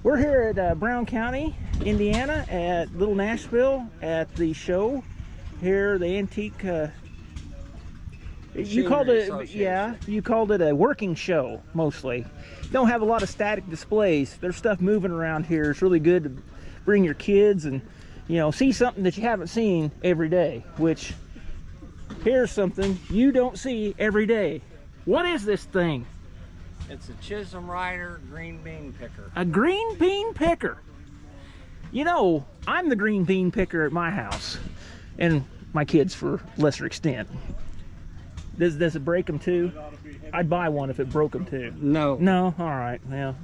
We're here at Brown County, Indiana, at Little Nashville at the show here, the antique. You called it, yeah. You called it a working show mostly. Don't have a lot of static displays. There's stuff moving around here. It's really good to bring your kids and see something that you haven't seen every day. Which here's something you don't see every day. What is this thing? It's a Chisholm-Ryder green bean picker. A green bean picker. I'm the green bean picker at my house, and my kids for lesser extent. Does it break them too? I'd buy one if it broke them too. No. No. All right. Well,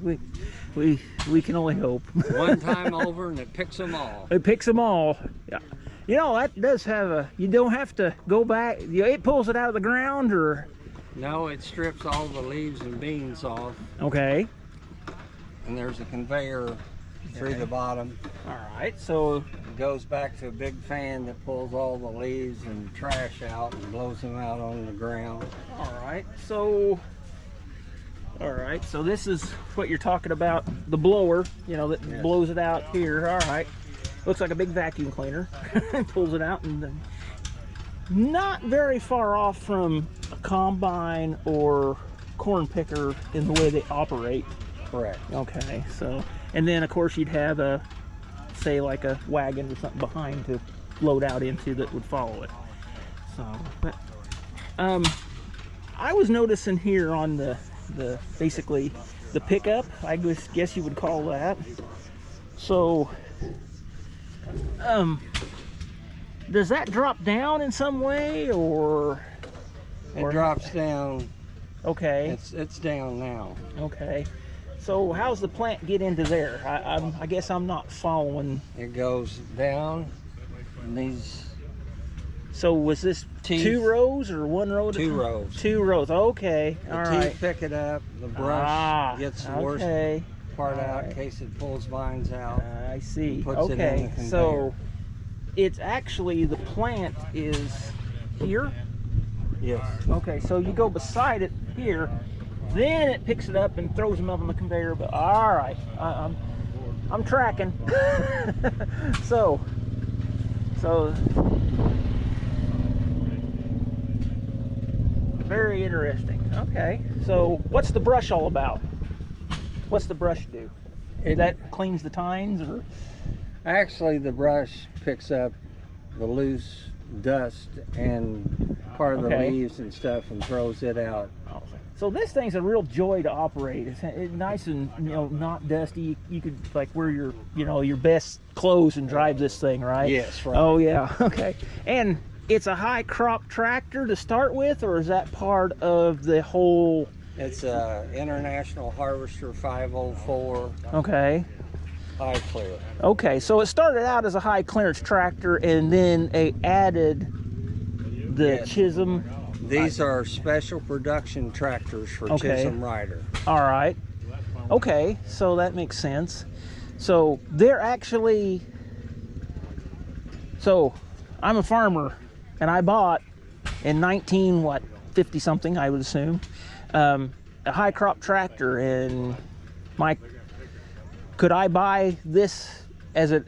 we can only hope. One time over, and it picks them all. It picks them all. Yeah. That does have a. You don't have to go back. It pulls it out of the ground, or. No, it strips all the leaves and beans off. Okay. And there's a conveyor through the bottom. All right, so it goes back to a big fan that pulls all the leaves and trash out and blows them out on the ground. All right, so this is what you're talking about, the blower, that blows it out here. All right, looks like a big vacuum cleaner. Pulls it out, and then not very far off from a combine or corn picker in the way they operate. Correct. Okay, so, and then of course you'd have say like a wagon or something behind to load out into that would follow it. So, but I was noticing here on the basically the pickup, I guess you would call that. So, does that drop down in some way, or it drops down? Okay. It's down now. Okay. So how's the plant get into there? I guess I'm not following. It goes down, and these. So was this teeth, 2 rows or 1 row? 2 rows. 2 rows. Okay. The all teeth right. pick it up. The brush gets the worst part all out right. in case it pulls vines out. I see. Puts it in Okay. the conveyor. So it's actually the plant is here. Yes. Okay. So you go beside it here. Then it picks it up and throws them up on the conveyor. But all right, I'm tracking. so very interesting. Okay, so what's the brush all about? What's the brush do? That cleans the tines, or? Actually, the brush picks up the loose dust and part of the leaves and stuff and throws it out. So this thing's a real joy to operate. It's nice and not dusty. You could like wear your your best clothes and drive this thing, right? Yes, right. Oh yeah, okay. And it's a high crop tractor to start with, or is that part of the whole? It's a International Harvester 504. Okay. High clear. Okay, so it started out as a high clearance tractor, and then they added the Chisholm. These are special production tractors for Chisholm-Ryder. All right. Okay, so that makes sense. So they're actually. So I'm a farmer, and I bought in 50 something, I would assume, a high crop tractor, and could I buy this as a,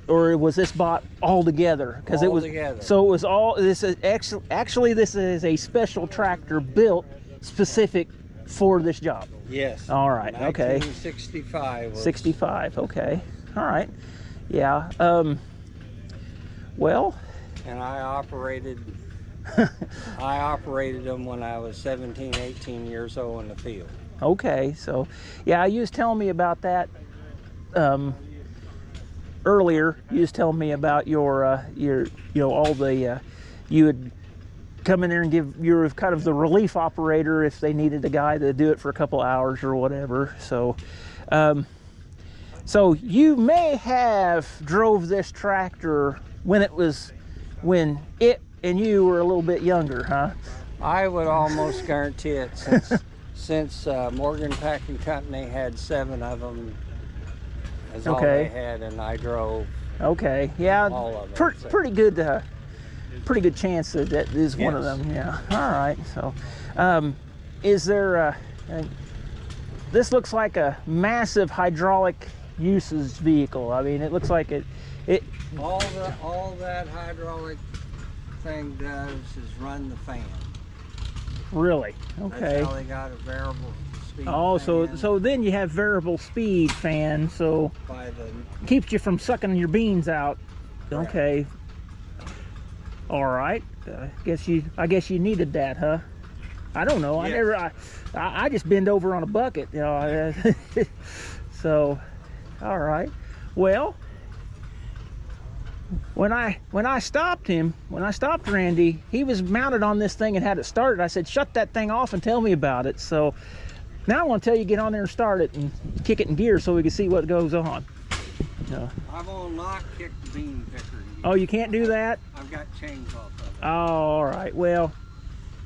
or was this bought all together? Because it was together. So it was all. This is actually this is a special tractor built specific for this job. Yes. All right. Okay. 1965. 65. Okay. All right. Yeah. Well. And I operated them when I was 17, 18 years old in the field. Okay. So, yeah, you was telling me about that. Earlier, you was telling me about your all the, you would come in there and you were kind of the relief operator if they needed a guy to do it for a couple hours or whatever. So, so you may have drove this tractor when it and you were a little bit younger, huh? I would almost guarantee it, since Morgan Packing Company had 7 of them. Is all they had, and I drove. Okay, yeah, all of them. Pretty good chance that is one of them. Yeah. All right. So, is there? This looks like a massive hydraulic uses vehicle. I mean, it looks like it. All that hydraulic thing does is run the fan. Really? Okay. That's how they got a variable speed. Oh, fan so then you have variable speed fan, so by the keeps you from sucking your beans out. Correct. Okay. All right. I guess you needed that, huh? I don't know. Yes. I just bend over on a bucket, you know. So, all right. Well, when I stopped Randy, he was mounted on this thing and had it started. I said, shut that thing off and tell me about it. So now I want to tell you, get on there and start it and kick it in gear so we can see what goes on. I will not kick the bean picker in gear. Oh, you can't do that? I've got chains off of it. Oh, all right. Well,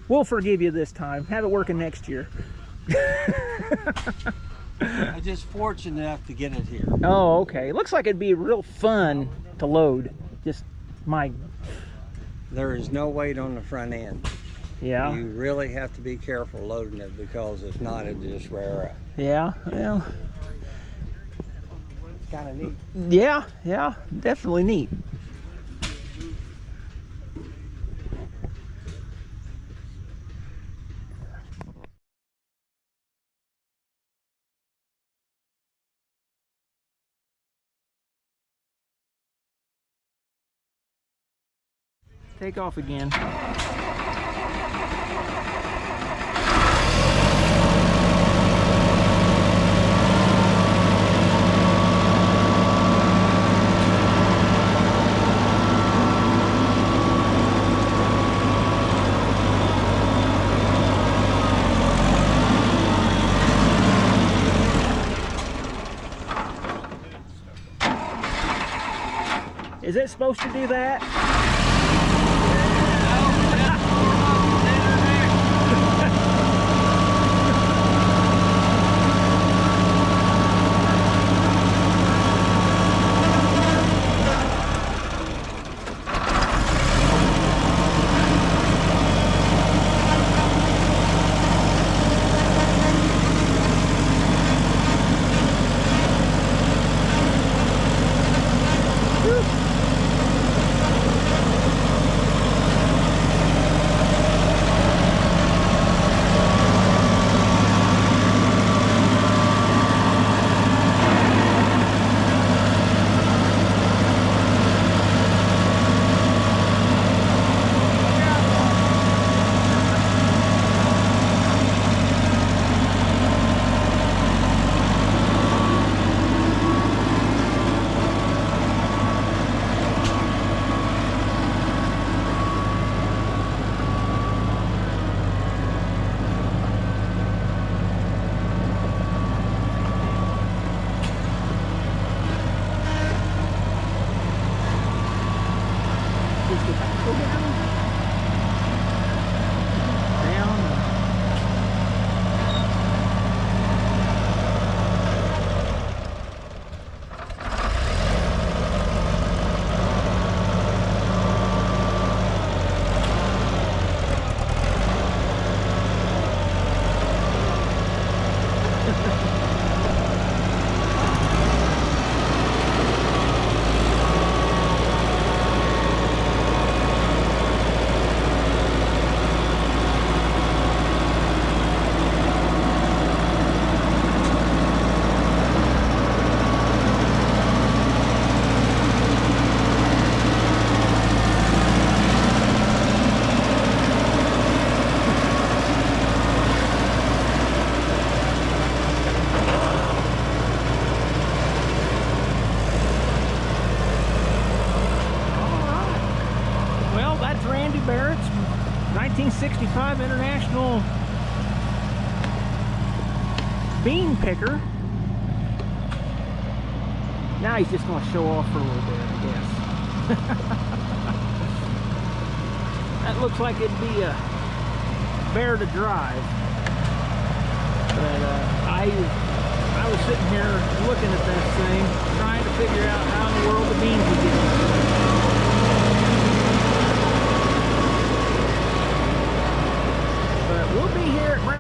we'll forgive you this time. Have it working next year. I'm just fortunate enough to get it here. Oh, okay. It looks like it'd be real fun to load. Just There is no weight on the front end. Yeah. You really have to be careful loading it, because if not, it'll just rear up. Yeah, well. It's kind of neat. Yeah, definitely neat. Take off again. Is it supposed to do that? Randy Barrett's 1965 International bean picker. Now he's just going to show off for a little bit, I guess. That looks like it'd be a bear to drive. But I was sitting here looking at that thing, trying to figure out how in the world the beans would get.